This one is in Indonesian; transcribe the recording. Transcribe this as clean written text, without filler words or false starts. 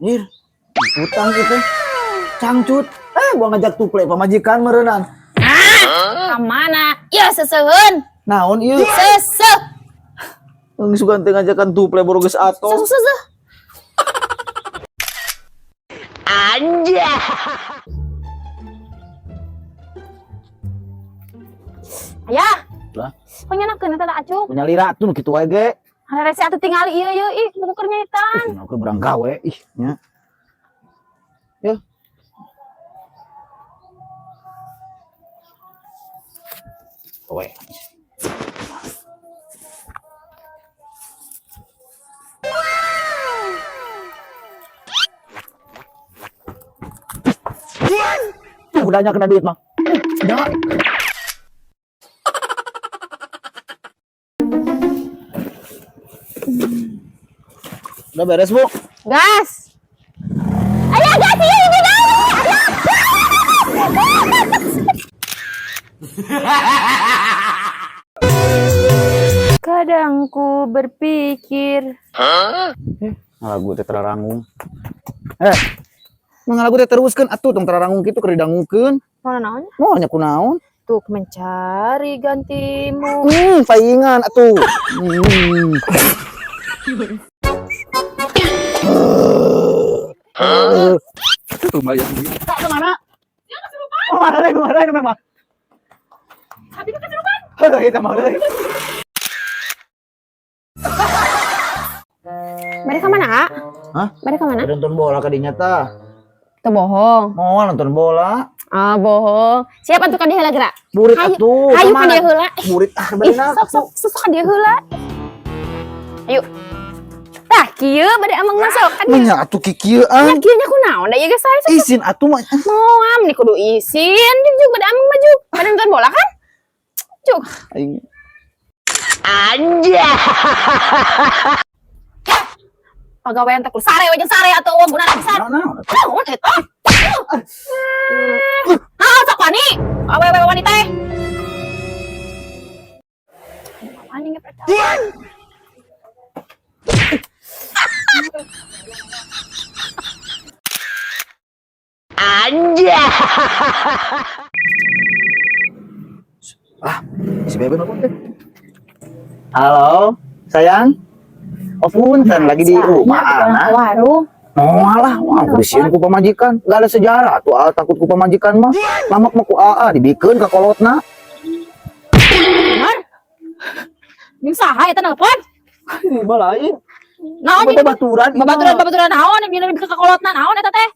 Nir, utang gitu. Cangcut. Gua ngajak tuple pamajikan merenan. Kemana? Ya sesehun. Naon ieu? Seseh. Geus sugan teu ngajakan tuple baru geus atos. Seseh. Anja. Ayah. Lah, kok nyenakeun eta acuk? punya lira tuh kitu wae ge. Ada rese atuh tinggal ieu ih buku keur nyaitan. Aku berang gawe ih nya. Ya. Owe. Udahnya kena duit mah. Udah. Udah beres, Bu. Gas. Ayah gas ieu di dalam. Kadang ku berpikir. Lagu teh terarangung. Lagu teh teruskeun atuh tong terarangung kitu keur didangukeun. Mana naon? Moal nya kunaon? Untuk mencari gantimu. Paingan atuh. Lumayan. Tak kemana? Oh, mana memang. Habis kesurupan. Kita mau deh. Mereka mana, Kak? Hah? Mereka mana? Nonton bola kadinya tah. Teu bohong. Mau nonton bola. Ah, bohong. Siapa tuh kan dia heula gerak? Murid Hayu- atuh. hayu kemana? kan dia heula. Murid Ih, benar. sok dia heula. Ayo. Tah, kieu bade amang masuk kan. Nya atuh kikieu Ya kieu nya kunaon da ieu geus sae. Izin atuh mah. Moam nih kudu isin. Jeung bade amang maju. Bade nonton bola kan? Cuk. Aing Anja. Pagawean teh kudu sare we jeung sare atuh uang gunana pisan. naon? Naon eta? Sok wani. Awewe wanita teh. Anjing percaya. Anja. Si Bebe nelfon teh. Halo, sayang. Oh, punten lagi di rumah anak. Warung. Oh alah, wah bersihin ku pamajikan. Gak ada sejarah tuh, takut ku pamajikan mah. Lamak mah ku dibikeun ka kolotna. Benar. Jeung saha eta nelpon? Ini mah lain. Naon Babaturan. babaturan naon yang ke kolotna naon eta teh?